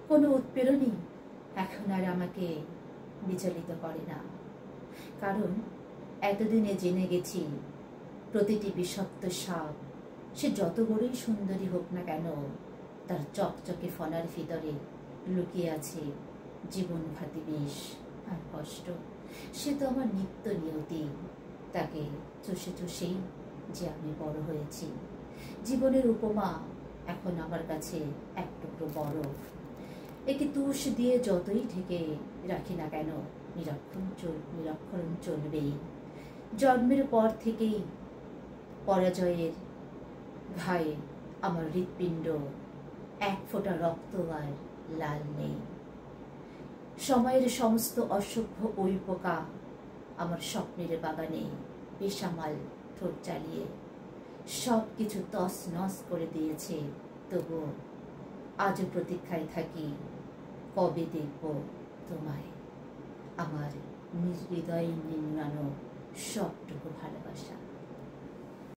কোনো উৎপীড়নই এখন আর আমাকে বিচলিত করে না, কারণ এতদিনে জেনে গেছি প্রতিটি বিষাক্ত সাপ, সে যত বড়ই সুন্দরী হোক না কেন, তার চকচকে ফনার ভিতরে লুকিয়ে আছে জীবনঘাতী বিষ আর কষ্ট। সে তো আমার নিত্য নিয়তি, তাকে চষে চষেই যে আমি বড় হয়েছি। জীবনের উপমা এখন আমার কাছে এক টুকরো বরফ, একে তুষ দিয়ে যতই ঢেকে রাখি না কেন নিরক্ষরণ চলবেই। জন্মের পর থেকেই পরাজয়ের ঘায়ে আমার হৃৎপিণ্ড এক ফোঁটা রক্ত আর লাল নেই। সময়ের সমস্ত অসভ্য ওই পোকা আমার স্বপ্নের বাগানে বেসামাল ঠোঁট চালিয়ে সব কিছু তস নস করে দিয়েছে। তবুও আজও প্রতীক্ষায় থাকি, কবে দেখব তোমায়, আমার হৃদয় নিংড়ানো সবটুকু ভালোবাসা।